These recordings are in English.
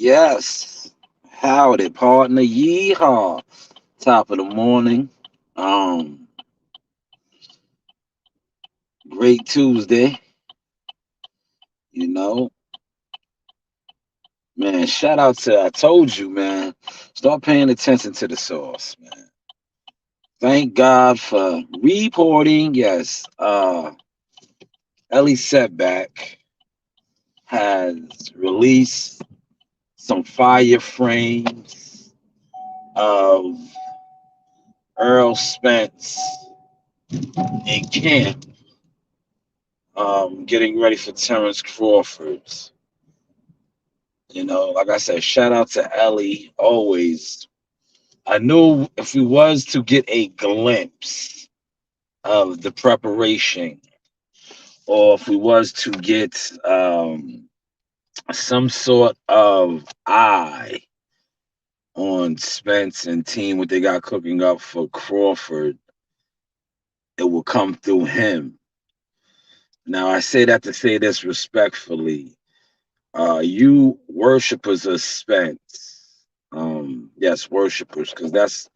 Yes. Howdy, partner. Yeehaw. Top of the morning. Um, Great Tuesday. You know, man. Shout out to I told you, man. Start paying attention to the source, man. Thank God for reporting. Yes. Elie Setback has released some fire frames of Earl Spence in camp, getting ready for Terrence Crawford. Like I said, shout out to Elie always. I knew if we was to get a glimpse of the preparation, or if we was to get some sort of eye on Spence and team, what they got cooking up for Crawford, it will come through him. Now, I say that to say this respectfully. You worshipers of Spence, yes, worshipers, because that's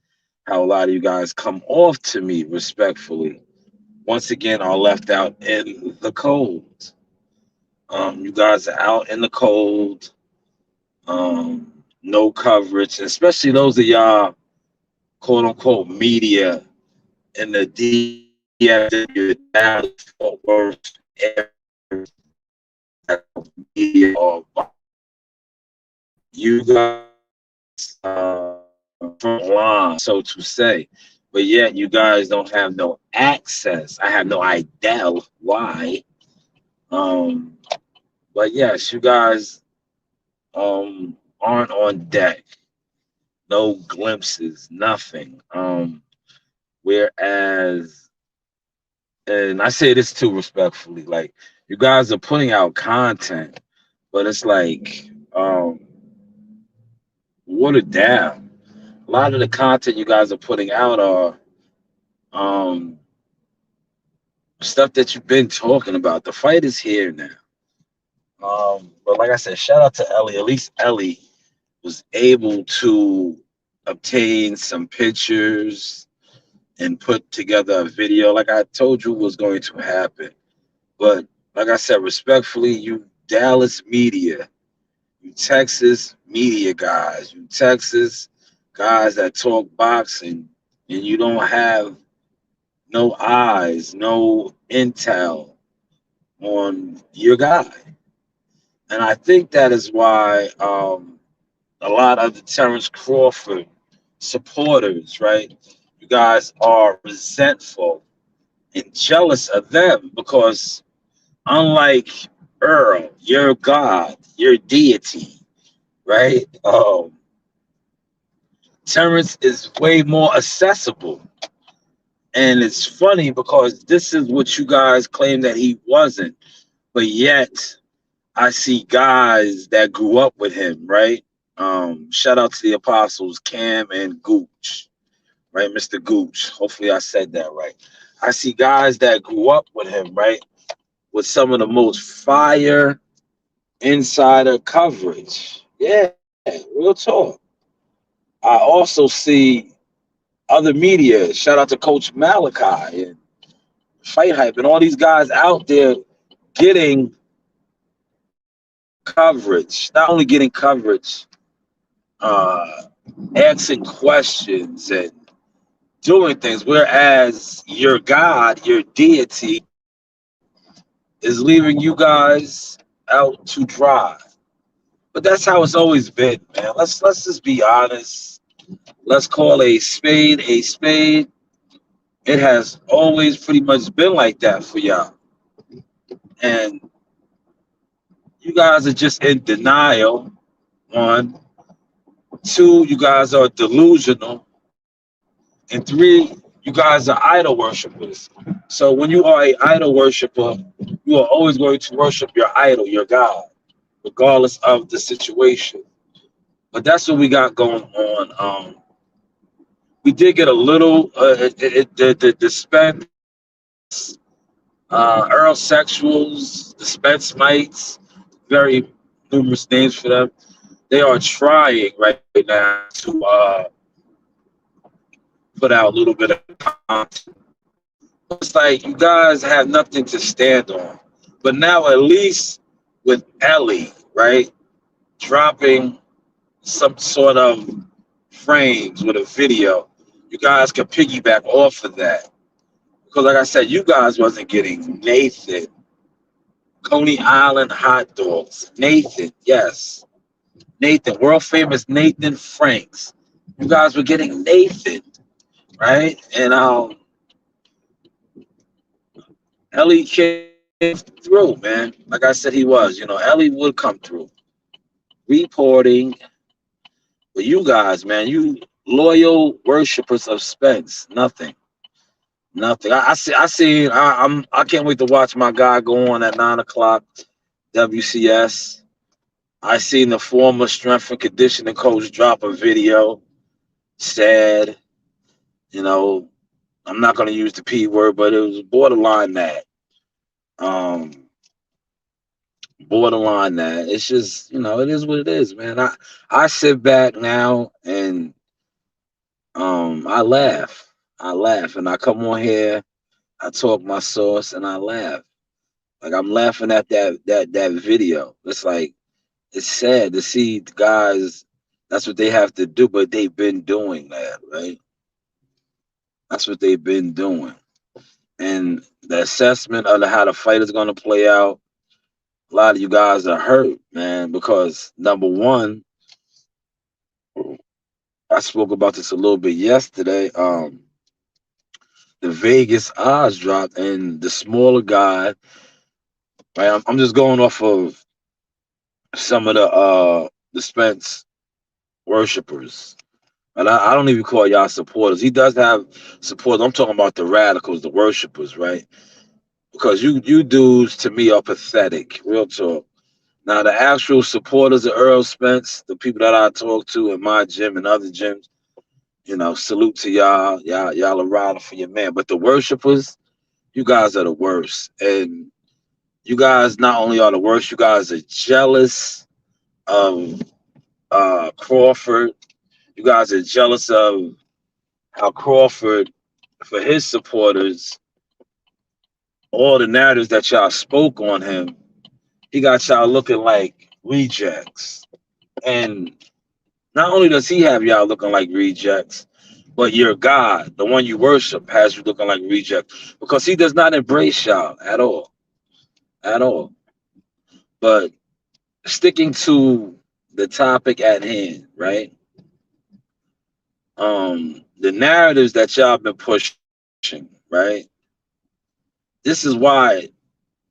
how a lot of you guys come off to me respectfully. Once again, are left out in the cold. You guys are out in the cold, no coverage, especially those of y'all quote unquote media in the DFW, Dallas, Fort Worth area, media, or you guys front line, so to say, but yet you guys don't have no access. I have no idea why. Um, but yes, you guys aren't on deck. No glimpses, nothing. Whereas, and I say this too respectfully, like you guys are putting out content, but it's like watered down. A lot of the content you guys are putting out are um stuff that you've been talking about. The fight is here now. But like I said, shout out to Elie. At least Elie was able to obtain some pictures and put together a video like I told you was going to happen. But like I said, respectfully, you Dallas media, you Texas media guys, you Texas guys that talk boxing, and you don't have no eyes, no intel on your guy. And I think that is why a lot of the Terrence Crawford supporters, right? You guys are resentful and jealous of them because unlike Earl, your God, your deity, right? Terrence is way more accessible. And it's funny because this is what you guys claim that he wasn't. But yet I see guys that grew up with him, right? Shout out to the apostles, Cam and Gooch, right? Mr. Gooch. Hopefully I said that right. I see guys that grew up with him, right? With some of the most fire insider coverage. Yeah, real talk. I also see other media. Shout out to Coach Malachi and Fight Hype and all these guys out there getting coverage. Not only getting coverage, asking questions and doing things. Whereas your God, your deity, is leaving you guys out to dry. But that's how it's always been, man. Let's just be honest. Let's call a spade a spade. It has always pretty much been like that for y'all. And you guys are just in denial. One. Two, you guys are delusional. And three, you guys are idol worshipers. So when you are a idol worshiper, you are always going to worship your idol, your God, regardless of the situation. But that's what we got going on. We did get a little the Spence, Earl Sexuals, the Spence Mites, very numerous names for them. they are trying right now to put out a little bit of content. It's like you guys have nothing to stand on. But now at least with Elie, right, dropping some sort of frames with a video, you guys can piggyback off of that. Because like I said, you guys wasn't getting Nathan, Coney Island hot dogs. Nathan, yes. Nathan, world famous Nathan Franks. You guys were getting Nathan, right? And Elie came through, man. Like I said, he was. You know, Elie would come through. Reporting. But you guys, man, you loyal worshipers of Spence, nothing. Nothing. I can't wait to watch my guy go on at 9 o'clock. WCS. I seen the former strength and conditioning coach drop a video. Sad. You know, I'm not gonna use the P word, but it was borderline that. Um, Borderline that. It's just, you know, it is what it is, man. I sit back now and I laugh. I laugh and I come on here, I talk my sauce and I laugh. Like I'm laughing at that video. It's like it's sad to see the guys. That's what they have to do, but they've been doing that, right? That's what they've been doing. And the assessment of how the fight is going to play out, a lot of you guys are hurt, man, because number one, I spoke about this a little bit yesterday. The Vegas odds dropped, and the smaller guy, right? I'm just going off of some of the Spence worshipers. And I don't even call y'all supporters. He does have supporters. I'm talking about the radicals, the worshipers, right? Because you dudes to me are pathetic. Real talk. Now the actual supporters of Earl Spence, the people that I talk to in my gym and other gyms, you know, salute to y'all. Y'all are riding for your man. But the worshipers, you guys are the worst. And you guys not only are the worst, you guys are jealous of Crawford. You guys are jealous of how Crawford, for his supporters, all the narratives that y'all spoke on him, he got y'all looking like rejects. And not only does he have y'all looking like rejects, but your God, the one you worship, has you looking like rejects because he does not embrace y'all at all. At all. But sticking to the topic at hand, right? The narratives that y'all been pushing, right? This is why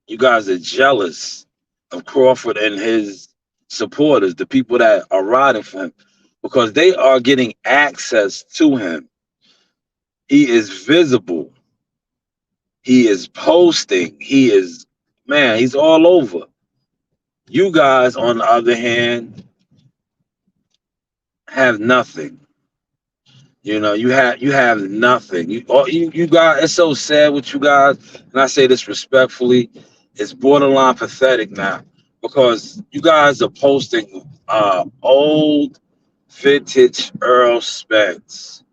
you guys are jealous of Crawford and his supporters, the people that are riding for him, because they are getting access to him. He is visible. He is posting. He is, man, he's all over. You guys, on the other hand, have nothing. You know, you have nothing. You guys, it's so sad with you guys, and I say this respectfully, it's borderline pathetic now because you guys are posting old vintage Earl Spence.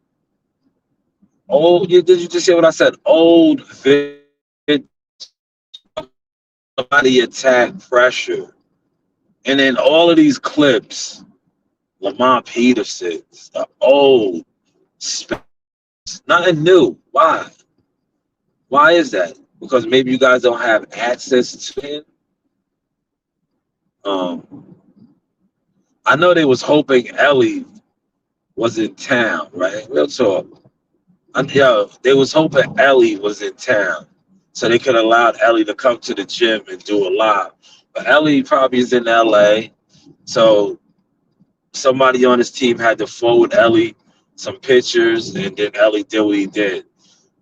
Did you just hear what I said? Old vintage body attack pressure. And then all of these clips, Lamont Peterson's, the old Spence. Nothing new. Why? Why is that? Because maybe you guys don't have access to him. I know they was hoping Elie was in town, right? Real talk. They was hoping Elie was in town, so they could allow Elie to come to the gym and do a live. But Elie probably is in LA, so somebody on his team had to forward Elie some pictures, and then Elie did what he did.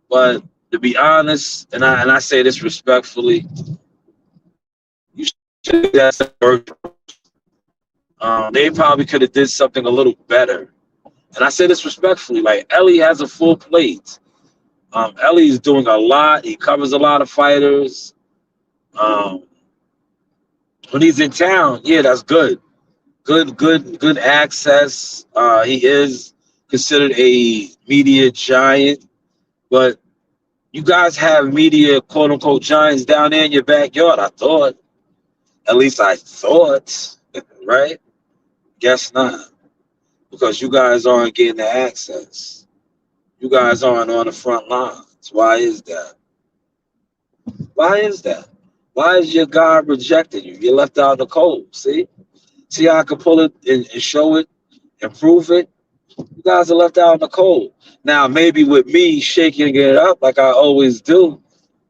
But to be honest, and I say this respectfully, you should that's they probably could have did something a little better. And I say this respectfully, like Elie has a full plate. Elie is doing a lot. He covers a lot of fighters. When he's in town, yeah, that's good. good access. He is considered a media giant, but you guys have media quote unquote giants down there in your backyard. I thought, at least I thought, right? Guess not, because you guys aren't getting the access. You guys aren't on the front lines. Why is that? Why is that? Why is your God rejecting you? You're left out in the cold. See how I can pull it and show it and prove it. You guys are left out in the cold. Now, maybe with me shaking it up like I always do,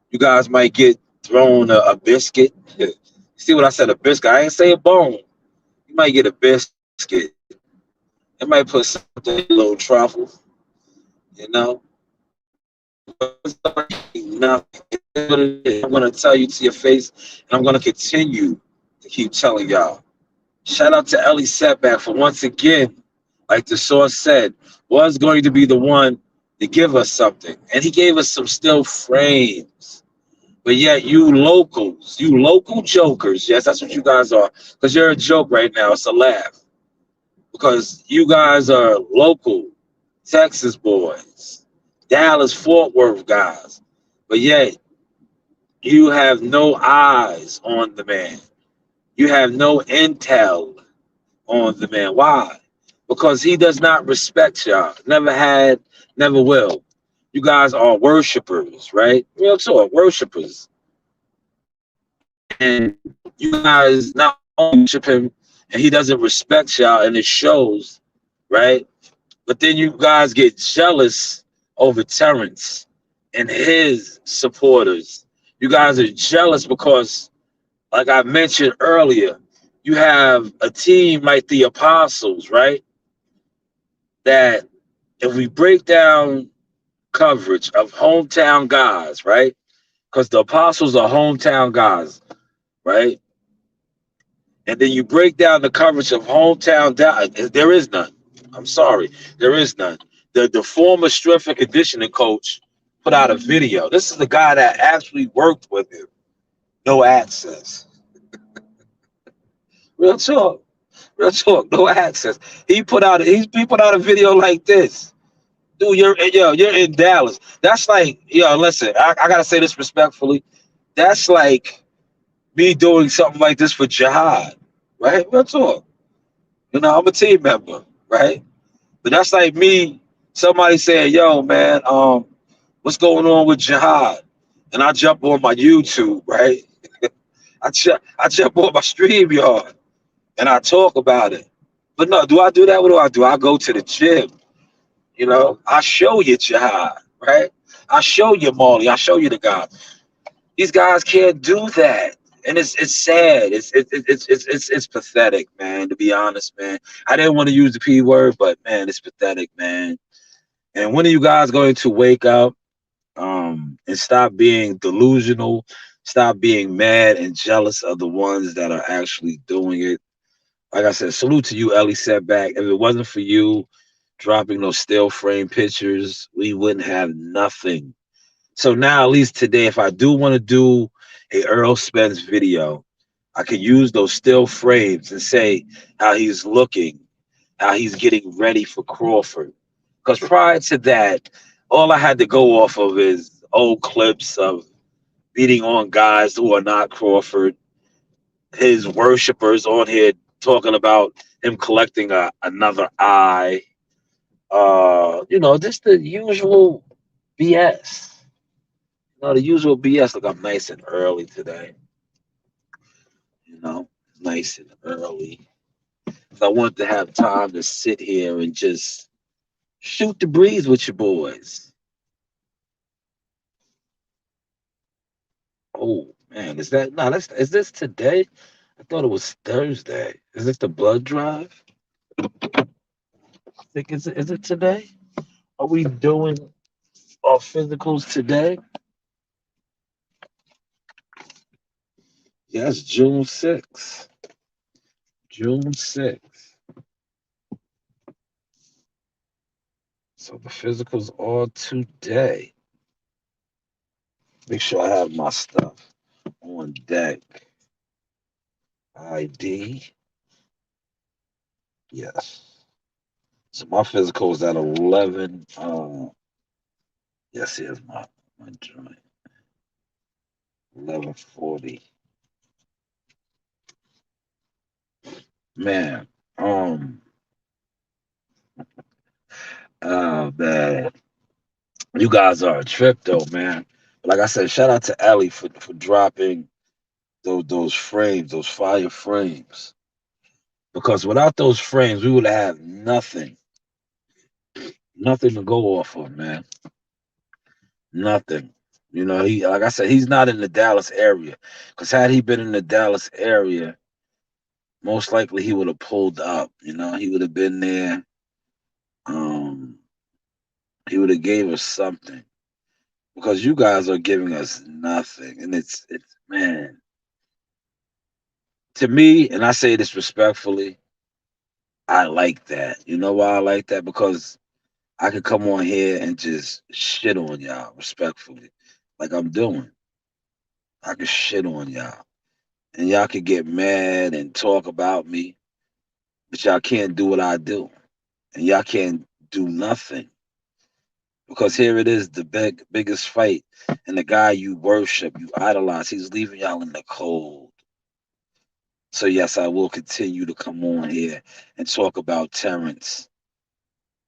you guys might get thrown a biscuit. See what I said? A biscuit. I ain't say a bone. You might get a biscuit. It might put something in a little truffle, you know. Nothing. I'm gonna tell you to your face, and I'm gonna continue to keep telling y'all. Shout out to Elie Setback for once again, like the source said, was going to be the one to give us something, and he gave us some still frames. But yet, you locals, you local jokers, yes, that's what you guys are, because you're a joke right now. It's a laugh because you guys are local Texas boys, Dallas, Fort Worth guys. But yet, you have no eyes on the man. You have no intel on the man. Why? Because he does not respect y'all. Never had, never will. You guys are worshipers, right? Real talk, worshipers. And you guys not only worship him and he doesn't respect y'all and it shows, right? But then you guys get jealous over Terrence and his supporters. You guys are jealous because, like I mentioned earlier, you have a team like the Apostles, right? That if we break down coverage of hometown guys, right? Because the Apostles are hometown guys, right? And then you break down the coverage of hometown down. There is none. I'm sorry, there is none. The former strength and conditioning coach put out a video. This is the guy that actually worked with him. No access. Real talk. Real talk. No access. He put out a video like this. Dude, you're in Dallas. That's like, listen, I gotta say this respectfully. That's like me doing something like this for Jihad, right? Real talk. I'm a team member, right? But that's like me, somebody saying, yo, man, what's going on with Jihad? And I jump on my YouTube, right? I jump on my StreamYard and I talk about it. But no, do I do that? What do I do? I go to the gym. I show you Jihad, right? I show you Molly. I show you the guys. These guys can't do that, and it's sad. It's pathetic, man. To be honest, man, I didn't want to use the P word, but man, it's pathetic, man. And when are you guys going to wake up, and stop being delusional, stop being mad and jealous of the ones that are actually doing it? Like I said, salute to you, Elie Setback. If it wasn't for you dropping those still frame pictures, we wouldn't have nothing. So now, at least today, if I do want to do a Earl Spence video, I can use those still frames and say how he's looking, how he's getting ready for Crawford. Because prior to that, all I had to go off of is old clips of beating on guys who are not Crawford, his worshipers on here talking about him collecting another eye. Just the usual BS. The usual BS. Look, I'm nice and early today. Nice and early. I want to have time to sit here and just shoot the breeze with your boys. Oh man, is this today? I thought it was Thursday. Is this the blood drive? I think is it today? Are we doing our physicals today? Yes, June 6th. June 6th. So the physicals are today. Make sure I have my stuff on deck. ID. Yes. So my physical is at 11. Yes, here's my joint. 1140. Man, um, man, you guys are a trip though, man. Like I said, shout out to Elie for dropping those frames, those fire frames. Because without those frames, we would have nothing to go off of, man. Nothing. You know, he like I said, he's not in the Dallas area. Because had he been in the Dallas area, most likely he would have pulled up. You know, he would have been there. Um, he would have gave us something. Because you guys are giving us nothing. And it's man, to me, and I say this respectfully, I like that. You know why I like that? Because I could come on here and just shit on y'all respectfully. Like I'm doing. I could shit on y'all. And y'all could get mad and talk about me, but y'all can't do what I do. And y'all can't do nothing. Because here it is, the biggest fight. And the guy you worship, you idolize, he's leaving y'all in the cold. So yes, I will continue to come on here and talk about Terrence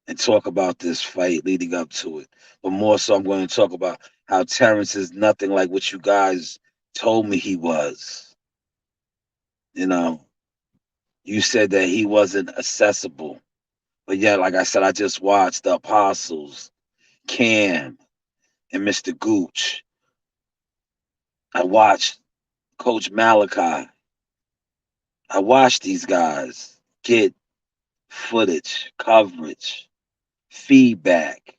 and talk about this fight leading up to it. But more so, I'm going to talk about how Terrence is nothing like what you guys told me he was. You know, you said that he wasn't accessible. But yeah, like I said, I just watched the Apostles, Cam, and Mr. Gooch. I watched Coach Malachi. I watched these guys get footage, coverage, feedback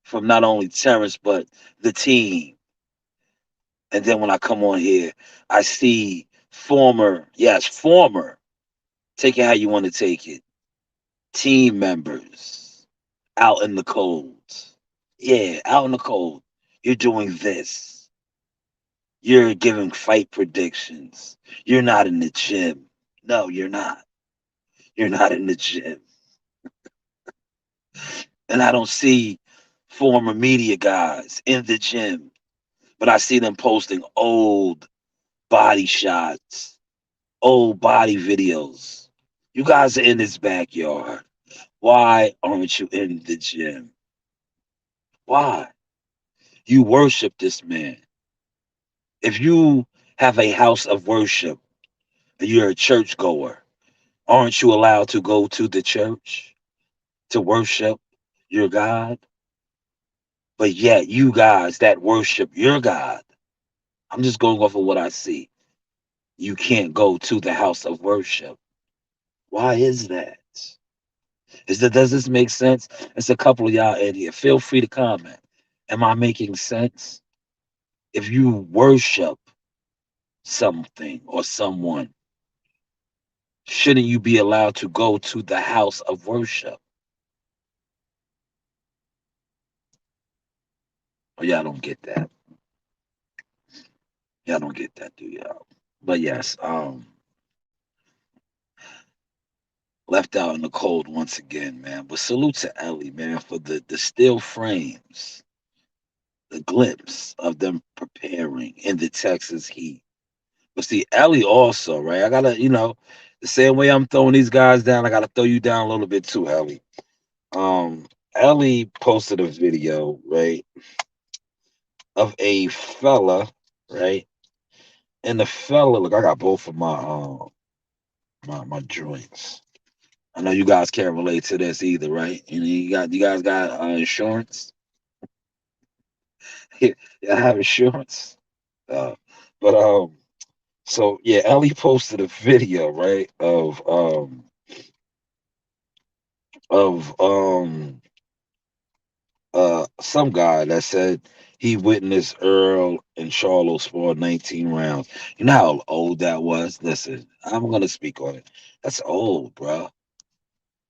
from not only Terrence, but the team. And then when I come on here, I see former, yes, former, take it how you want to take it, team members out in the cold. Yeah, out in the cold. You're doing this. You're giving fight predictions. You're not in the gym. No, you're not. You're not in the gym. And I don't see former media guys in the gym, but I see them posting old body shots, old body videos. You guys are in this backyard. Why aren't you in the gym? Why? You worship this man. If you have a house of worship and you're a churchgoer, aren't you allowed to go to the church to worship your God? But yet, you guys that worship your God, I'm just going off of what I see. You can't go to the house of worship. Why is that? Does this make sense? It's a couple of y'all in here. Feel free to comment. Am I making sense? If you worship something or someone, shouldn't you be allowed to go to the house of worship? Oh, y'all don't get that. Y'all don't get that, do y'all? But yes, left out in the cold once again, man. But salute to Elie, man, for the still frames, the glimpse of them preparing in the Texas heat. But see, Elie also, right? I gotta, the same way I'm throwing these guys down, I gotta throw you down a little bit too, Elie. Um, Elie posted a video, right, of a fella, right? And the fella, look, I got both of my joints. I know you guys can't relate to this either, right? You guys got insurance. You have insurance. Uh, but so yeah, Elie posted a video, right, of some guy that said he witnessed Earl and Charlo for 19 rounds. You know how old that was? Listen, I'm gonna speak on it. That's old, bro.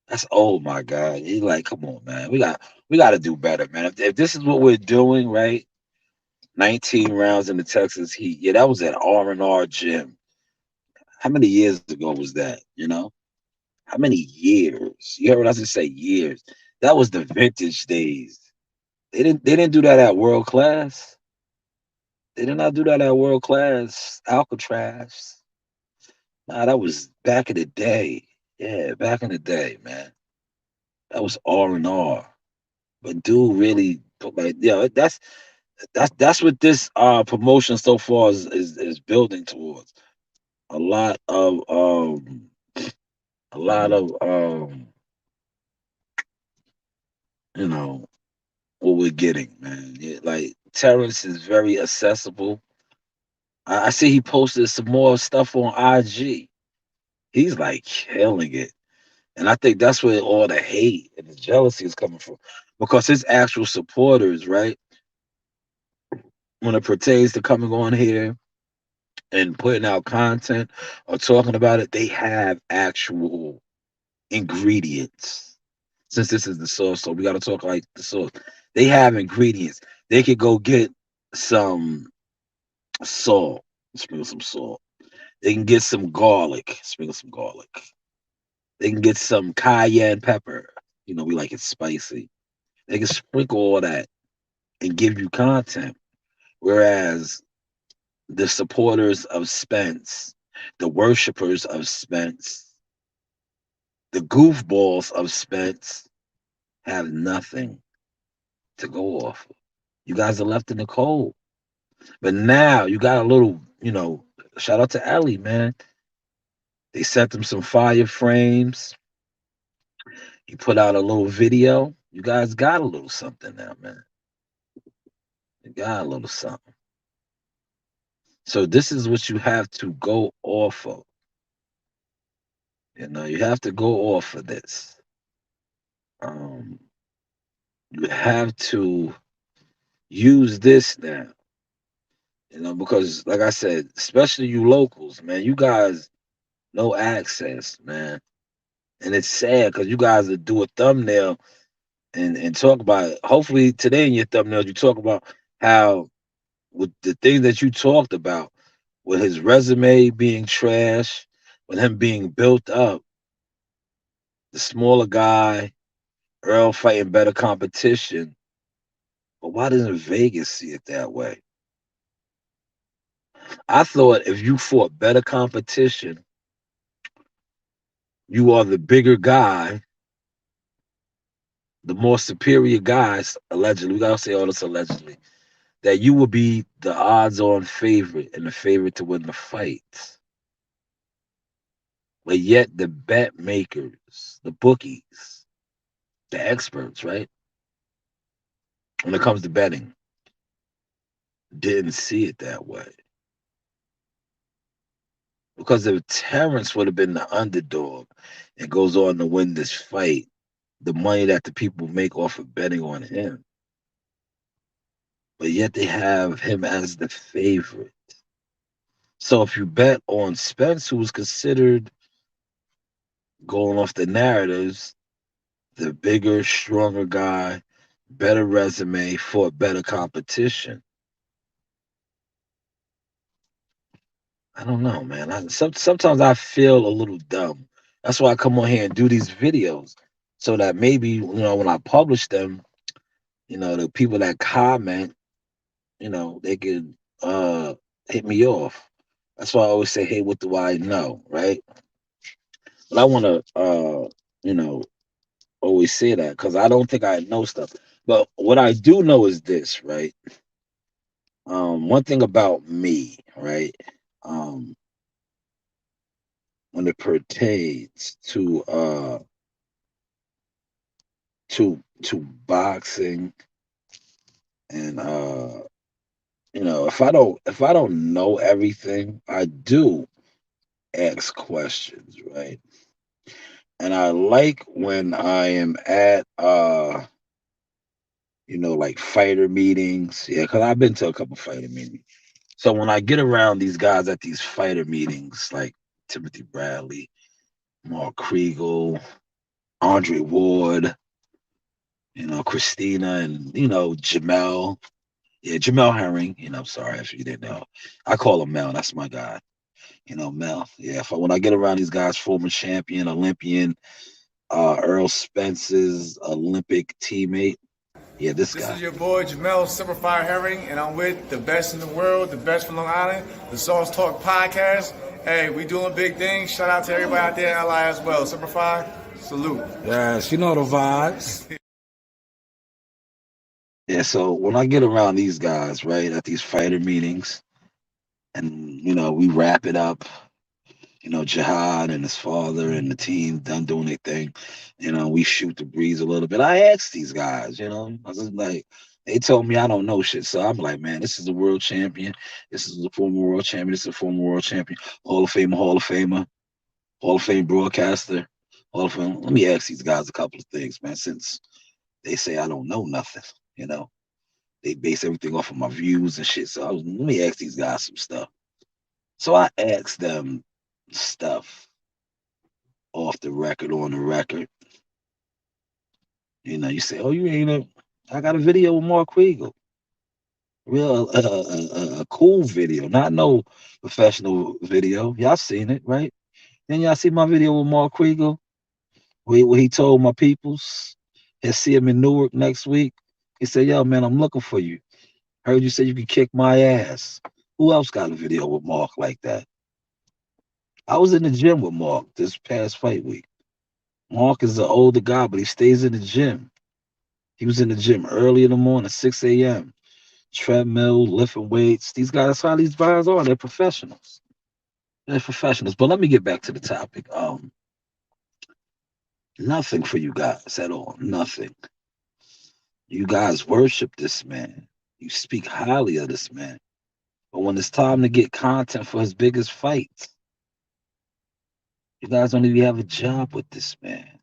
That's old, my guy. You like, come on, man. We got to do better, man. If this is what we're doing, right? 19 rounds in the Texas Heat. Yeah, that was at R&R Gym. How many years ago was that? You know? How many years? You heard what I just say? Years. That was the vintage days. They didn't do that at world class. They did not do that at world class. Alcatraz. Nah, that was back in the day. Yeah, back in the day, man. That was R&R. But dude really put like, yeah, that's what this promotion so far is building towards. A lot of a lot of you know what we're getting, man. Yeah, like Terrence is very accessible. I see he posted some more stuff on IG. He's like killing it. And I think that's where all the hate and the jealousy is coming from. Because his actual supporters, right, when it pertains to coming on here and putting out content or talking about it, they have actual ingredients. Since this is the source, so we got to talk like the source. They have ingredients. They could go get some salt, sprinkle some salt. They can get some garlic, sprinkle some garlic. They can get some cayenne pepper. We like it spicy. They can sprinkle all that and give you content. Whereas the supporters of Spence, the worshipers of Spence, the goofballs of Spence have nothing to go off of. You guys are left in the cold. But now you got a little, shout out to Elie, man. They sent them some fire frames. He put out a little video. You guys got a little something now, man. You got a little something. So this is what you have to go off of. You have to go off of this. Um, you have to use this now. Because like I said, especially you locals, man, you guys no access, man. And it's sad because you guys would do a thumbnail and talk about it. Hopefully today in your thumbnail you talk about how with the things that you talked about, with his resume being trash, with him being built up, the smaller guy, Earl fighting better competition. But why doesn't Vegas see it that way? I thought if you fought better competition, you are the bigger guy, the more superior guys, allegedly. We gotta say all this allegedly. That you will be the odds-on favorite and the favorite to win the fight. But yet the bet makers, the bookies, the experts, right? When it comes to betting, didn't see it that way. Because if Terrence would have been the underdog and goes on to win this fight, the money that the people make off of betting on him, but yet they have him as the favorite. So if you bet on Spence, who was considered, going off the narratives, the bigger, stronger guy, better resume, fought better competition, I don't know, man. Sometimes I feel a little dumb. That's why I come on here and do these videos so that maybe when I publish them, the people that comment, they could hit me off. That's why I always say, "Hey, what do I know?" Right? But I want to, you know, always say that because I don't think I know stuff. But what I do know is this, right? One thing about me, right? Um, when it pertains to boxing and if I don't know everything, I do ask questions, right? And I like when I am at like fighter meetings. Yeah, because I've been to a couple fighter meetings. So when I get around these guys at these fighter meetings, like Timothy Bradley, Mark Kriegel, Andre Ward, Christina, and Jamel. Yeah, Jamel Herring. Sorry if you didn't know. I call him Mel. That's my guy. Mel. Yeah, when I get around these guys, former champion, Olympian, Earl Spence's Olympic teammate. Yeah, this This guy. is your boy Jamel Simplified Herring, and I'm with the best in the world, the best from Long Island, the Sauce Talk Podcast. Hey, we doing big things. Shout out to everybody out there in LI as well. Simplified, salute. Yes, you know the vibes. Yeah, so when I get around these guys, right, at these fighter meetings, and we wrap it up. Jihad and his father and the team done doing their thing. We shoot the breeze a little bit. I asked these guys, I was just like, they told me I don't know shit. So I'm like, man, this is a world champion. This is a former world champion. This is a former world champion. Hall of Famer, Hall of Famer, Hall of Fame broadcaster. Hall of Fame. Let me ask these guys a couple of things, man, since they say I don't know nothing, you know. They base everything off of my views and shit. So let me ask these guys some stuff. So I asked them stuff off the record, on the record. You say, oh, you ain't I got a video with Mark Kriegel. Real, a cool video, not no professional video. Y'all seen it, right? Then y'all see my video with Mark Kriegel, where he told my peoples, he'll see him in Newark next week. He said, yo, man, I'm looking for you. Heard you say you could kick my ass. Who else got a video with Mark like that? I was in the gym with Mark this past fight week. Mark is an older guy, but he stays in the gym. He was in the gym early in the morning, 6 a.m. Treadmill, lifting weights. These guys, that's how these guys are. They're professionals. They're professionals. But let me get back to the topic. Nothing for you guys at all. Nothing. You guys worship this man. You speak highly of this man. But when it's time to get content for his biggest fights, you guys don't even have a job with this man.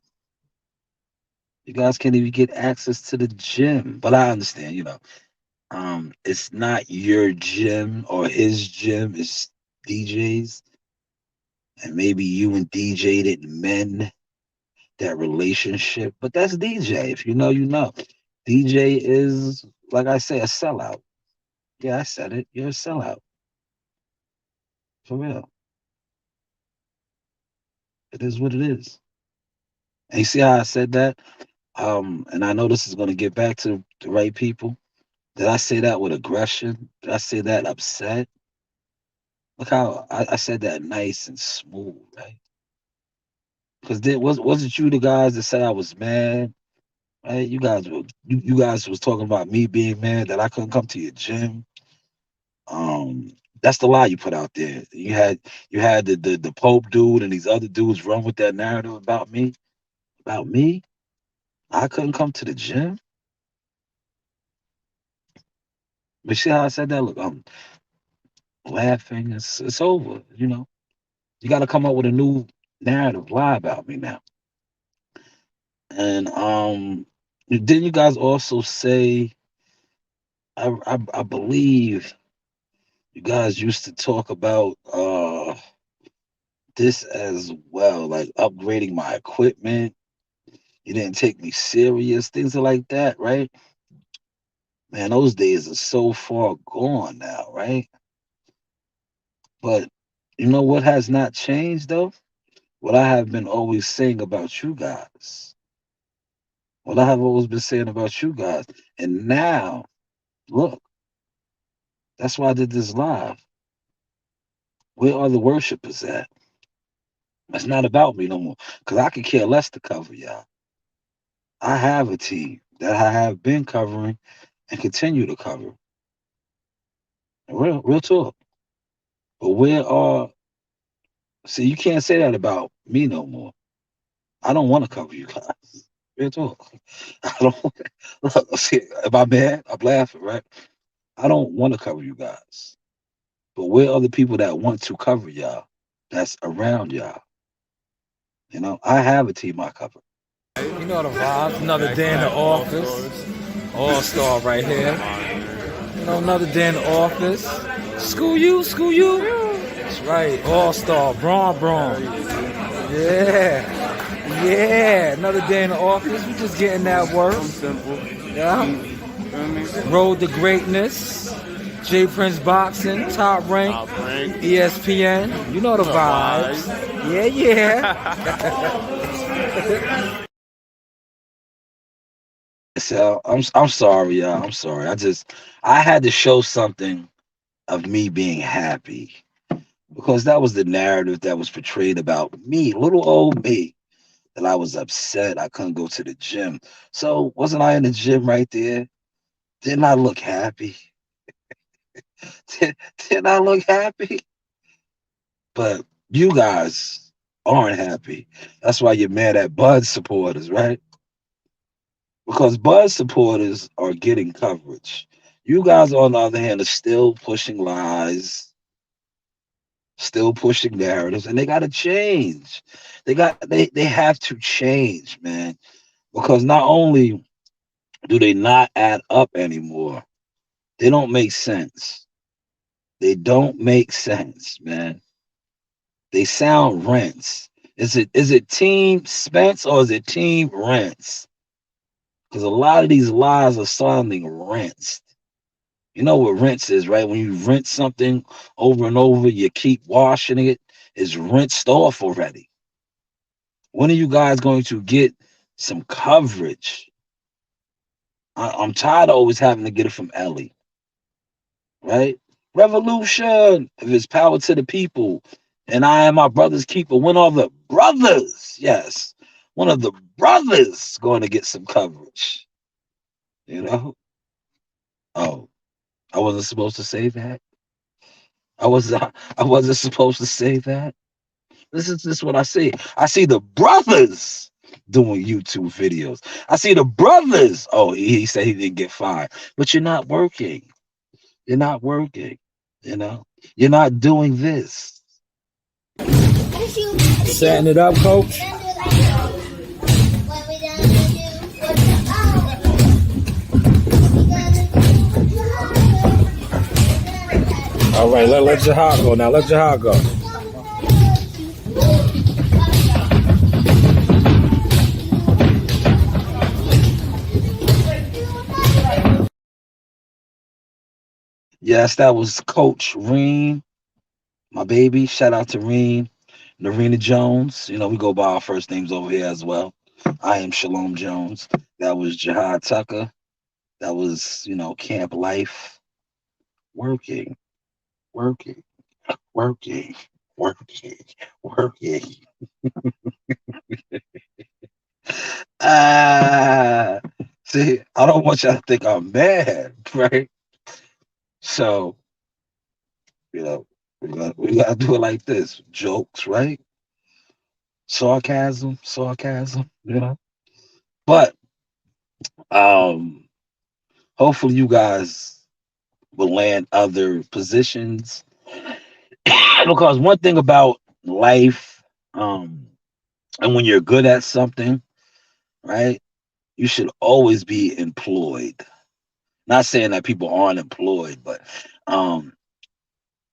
You guys can't even get access to the gym. But I understand, it's not your gym or his gym, it's DJ's. And maybe you and DJ didn't mend that relationship. But that's DJ. If you know, you know. DJ is, like I say, a sellout. Yeah, I said it. You're a sellout. For real. It is what it is. And you see how I said that? And I know this is going to get back to the right people. Did I say that with aggression? Did I say that upset? Look how I said that nice and smooth, right? Because wasn't you the guys that said I was mad? Right? You guys was talking about me being mad that I couldn't come to your gym. That's the lie you put out there. You had the Pope dude and these other dudes run with that narrative about me. About me? I couldn't come to the gym. But see how I said that? Look, I'm laughing. It's over, You got to come up with a new narrative lie about me now. And didn't you guys also say, I believe you guys used to talk about this as well, like upgrading my equipment. You didn't take me serious, things are like that, right? Man, those days are so far gone now, right? But you know what has not changed though? What I have been always saying about you guys. What I have always been saying about you guys. And now, look, that's why I did this live. Where are the worshipers at? It's not about me no more. Because I could care less to cover y'all. I have a team that I have been covering and continue to cover. Real talk. But see, you can't say that about me no more. I don't want to cover you guys. Real talk. I don't look, see, am I mad? I'm laughing, right? I don't want to cover you guys. But where are the people that want to cover y'all? That's around y'all. I have a team I cover. You know the vibes. Another day in the office. All-star right here. Another day in the office. School you. That's right. All-star. Braun. Yeah. Another day in the office. We just getting that work. Simple. Yeah. Road to greatness. J Prince Boxing, Top Rank, ESPN. You know the vibes. Yeah. So I'm sorry, y'all. I'm sorry. I had to show something of me being happy because that was the narrative that was portrayed about me, little old me, that I was upset I couldn't go to the gym. So wasn't I in the gym right there? Didn't I look happy? Didn't I look happy? But you guys aren't happy. That's why you're mad at Bud supporters, right? Because Bud supporters are getting coverage. You guys, on the other hand, are still pushing lies, still pushing narratives, and they got to change. They have to change, man. Because not only do they not add up anymore, they don't make sense. They don't make sense, man. They sound rents. Is it Team Spence or is it Team Rents? Because a lot of these lies are sounding rinsed. You know what rinse is, right? When you rinse something over and over, you keep washing it, it's rinsed off already. When are you guys going to get some coverage? I'm tired of always having to get it from Elie, right? Revolution, if it's power to the people, and I am my brother's keeper. When are the brothers? Yes, one of the brothers going to get some coverage, you know? Oh, I wasn't supposed to say that. I wasn't supposed to say that. This is what I see. I see the brothers doing YouTube videos. I see the brothers. Oh, he said he didn't get fired, but you're not working. You're not working. You know, you're not doing this. Setting it up, coach. All right, let Jahad go now. Let Jahad go. Yes, that was Coach Reem, my baby. Shout out to Reem, Narina Jones. You know, we go by our first names over here as well. I am Shalom Jones. That was Jahad Tucker. That was, Camp Life. Working, working, working, working, working. Ah, see, I don't want y'all to think I'm mad, right? So, we gotta do it like this. Jokes, right? Sarcasm, But hopefully you guys will land other positions. Because one thing about life, and when you're good at something, right, you should always be employed. Not saying that people aren't employed, but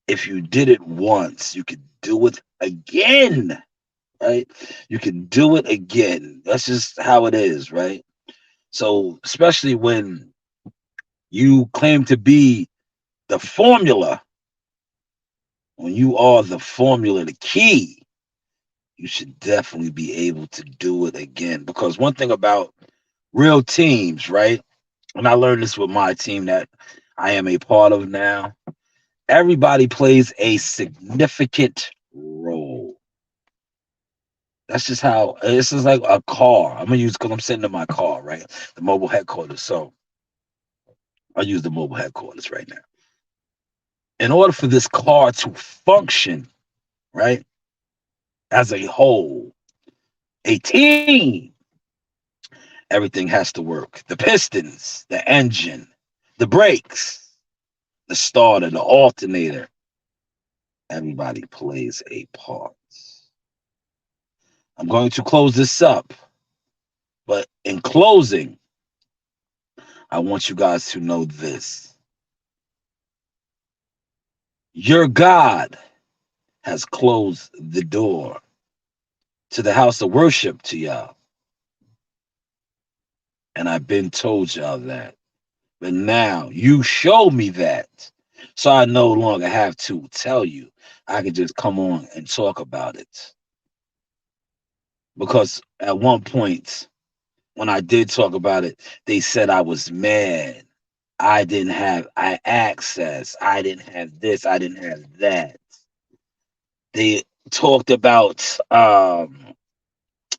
if you did it once, you could do it again, right? You can do it again. That's just how it is, right? So, especially when you claim to be the formula, when you are the formula, the key, you should definitely be able to do it again. Because one thing about real teams, right? And I learned this with my team that I am a part of now. Everybody plays a significant role. That's just how this is like a car. I'm gonna use because I'm sitting in my car, right? The mobile headquarters. So I'll use the mobile headquarters right now. In order for this car to function, right, as a whole, a team, everything has to work. The pistons, the engine, the brakes, the starter, the alternator. Everybody plays a part. I'm going to close this up. But in closing, I want you guys to know this. Your God has closed the door to the house of worship to y'all. And I've been told y'all that. But now you show me that. So I no longer have to tell you. I can just come on and talk about it. Because at one point, when I did talk about it, they said I was mad. I didn't have access. I didn't have this. I didn't have that. They talked about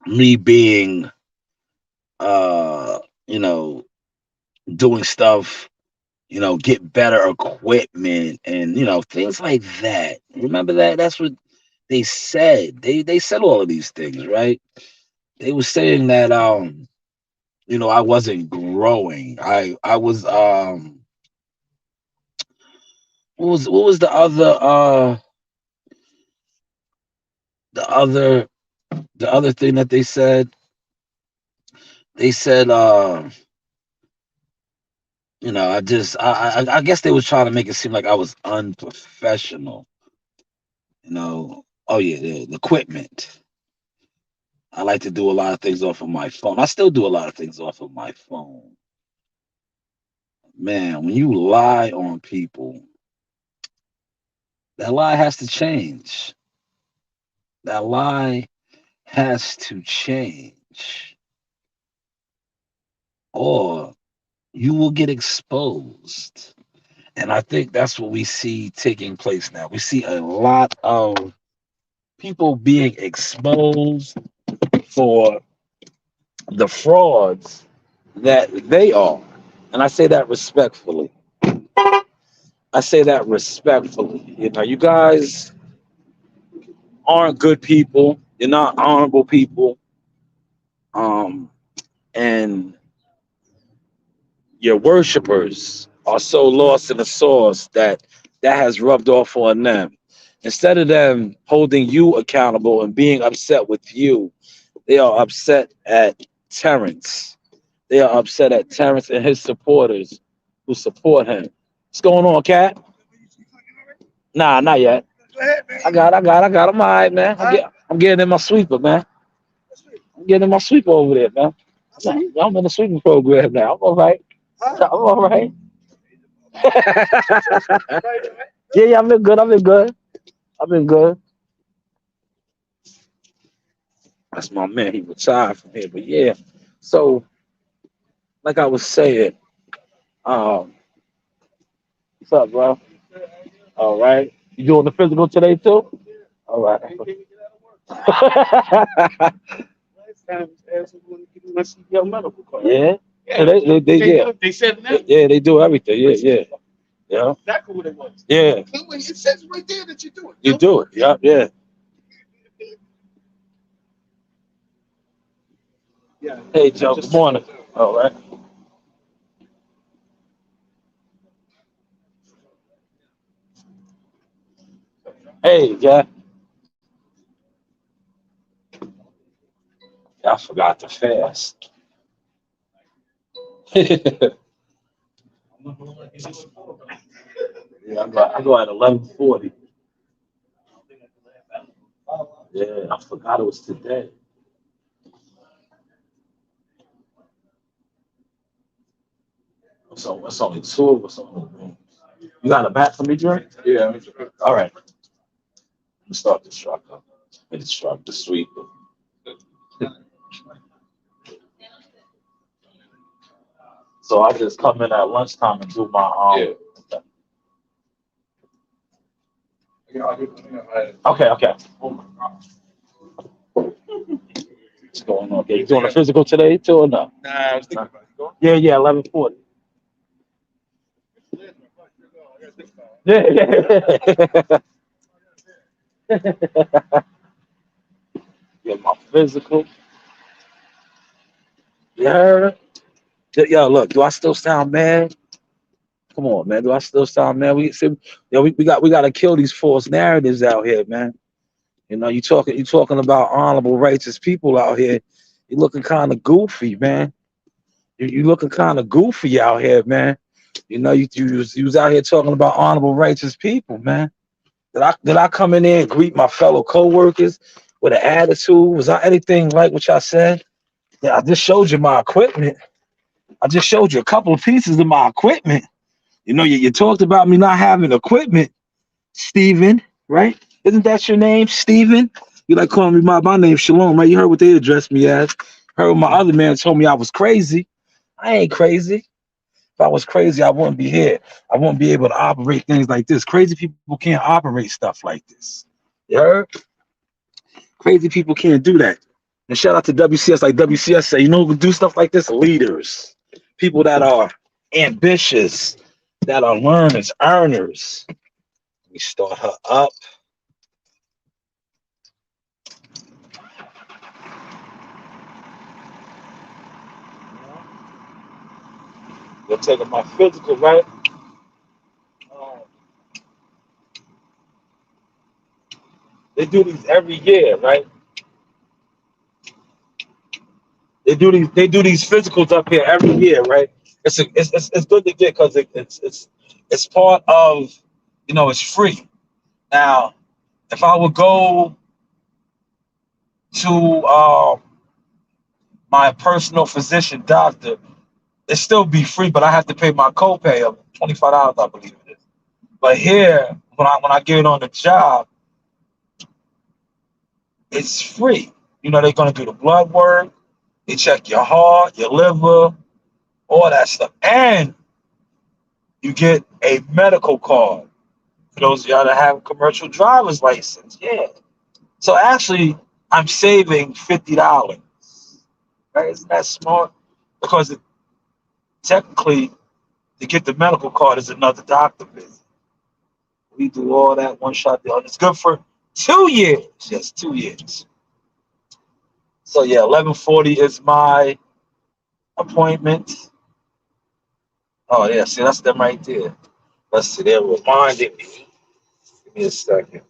me being, you know, doing stuff, get better equipment and things like that. Remember that? That's what they said. They said all of these things, right? They were saying that I wasn't growing. I was what was the other the other thing that they said? They said I guess they was trying to make it seem like I was unprofessional. Oh yeah, the equipment. I like to do a lot of things off of my phone. I still do a lot of things off of my phone. Man, when you lie on people, that lie has to change. That lie has to change, or you will get exposed. And I think that's what we see taking place now. We see a lot of people being exposed for the frauds that they are. And I say that respectfully. I say that respectfully. You guys aren't good people. You're not honorable people. And your worshipers are so lost in the sauce that has rubbed off on them. Instead of them holding you accountable and being upset with you, they are upset at Terrence. They are upset at Terrence and his supporters who support him. What's going on, Cat? Nah, not yet. I got. I'm all right, man. I'm getting in my sweeper, man. I'm getting in my sweeper over there, man. I'm in the sweeping program now. I'm all right. I'm all right. Yeah, I've been good. I've been good. That's my man. He retired from here, but yeah. So, like I was saying, um, what's up, bro? All right. You doing the physical today too? All right. Yeah. Yeah, they said that. Yeah, they do everything. Yeah. Yeah. Exactly what it was. Yeah. It says right there that you do it. You do it. Yeah. Yeah. Hey, Joe. Good morning. All right. Hey, yeah. I forgot to fast. Yeah, I go at 11:40. Yeah, I forgot it was today. So it's only two of us on the room. You got a bat for me, Dre? Yeah. All right. Let me start this truck up. Let me start the sweep. So I just come in at lunchtime and do my Okay. Oh my God. What's going on? Okay, you doing a physical today too or no? Nah, I was thinking about it. Yeah, 11:40. Yeah. Get my physical. You heard it? Yo, look, do I still sound mad? Come on, man. Do I still sound mad? We got to kill these false narratives out here, man. You talking about honorable, righteous people out here. You looking kind of goofy, man. You looking kind of goofy out here, man. You was out here talking about honorable, righteous people, man. Did I come in there and greet my fellow co-workers with an attitude? Was I anything like what y'all said? Yeah, I just showed you my equipment. I just showed you a couple of pieces of my equipment. You talked about me not having equipment, Steven, right? Isn't that your name, Steven? You like calling me my name's Shalom, right? You heard what they addressed me as. Heard what my other man told me I was crazy. I ain't crazy. If I was crazy, I wouldn't be here. I wouldn't be able to operate things like this. Crazy people can't operate stuff like this. You heard? Crazy people can't do that. And shout out to WCS, like WCS say, who can do stuff like this? Leaders, people that are ambitious, that are learners, earners. We start her up. They're taking my physical, right? They do these every year, right? They do these physicals up here every year, right? It's good to get because it's part of, it's free. Now, if I would go to my personal physician doctor, it still be free, but I have to pay my copay of $25, I believe it is. But here, when I get on the job, it's free. They're gonna do the blood work, they check your heart, your liver, all that stuff, and you get a medical card for those of y'all that have a commercial driver's license. Yeah. So actually, I'm saving $50. Right? Isn't that smart? Because technically, to get the medical card is another doctor visit. We do all that one shot deal. It's good for 2 years. Yes, 2 years. So yeah, 11:40 is my appointment. Oh yeah, see that's them right there. Let's see, they're reminding me. Give me a second.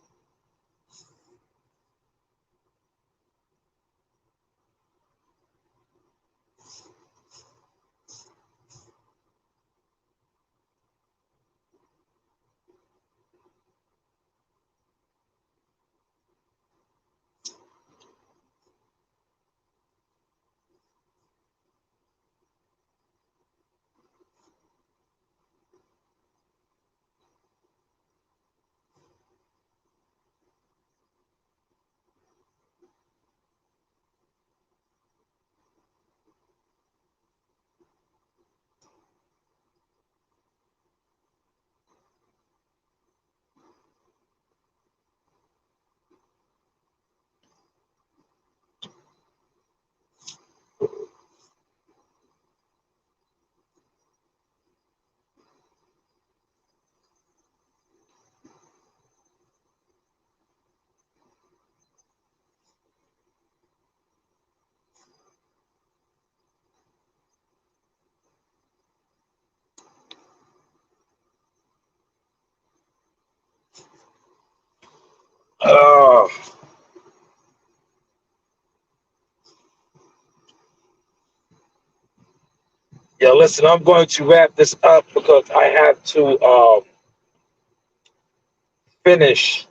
Oh, yeah, listen, I'm going to wrap this up because I have to finish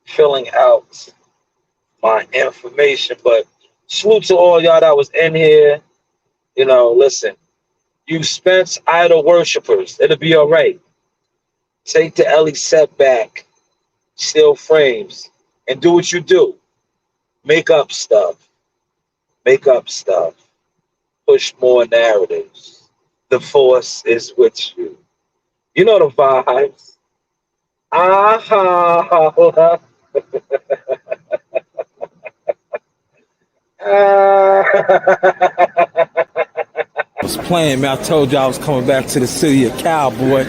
filling out my information. But salute to all y'all that was in here. Listen, you Spence idol worshipers, it'll be all right. Take the Elie setback, still frames, and do what you do. Make up stuff. Make up stuff. Push more narratives. The force is with you. You know the vibes. Ah, I was playing, man. I told you I was coming back to the city of Cowboy,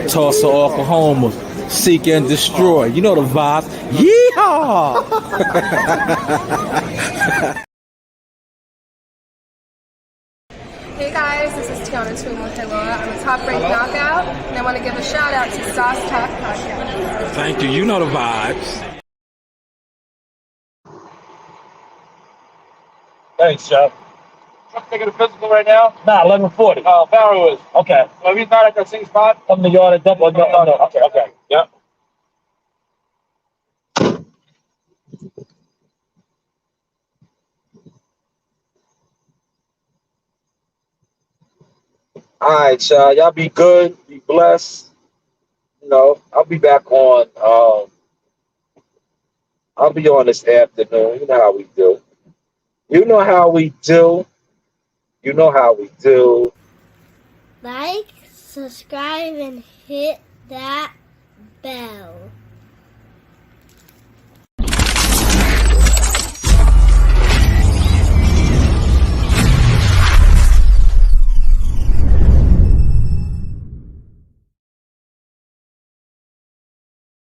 Tulsa, Oklahoma, seek and destroy. You know the vibe. Yeehaw! Hey guys, this is Tiana Tumo-Helua. I'm a top ranked knockout, and I want to give a shout out to Sauce Talk Podcast. Thank you. You know the vibes. Thanks, Chuck. Truck taking a physical right now. Nah, 11:40. Barrow is. Okay. So he's not at that same spot. Come to yard and double. No. Okay. Yep. All right, y'all. Y'all be good. Be blessed. I'll be back on. I'll be on this afternoon. You know how we do. You know how we do. You know how we do. Like, subscribe, and hit that bell.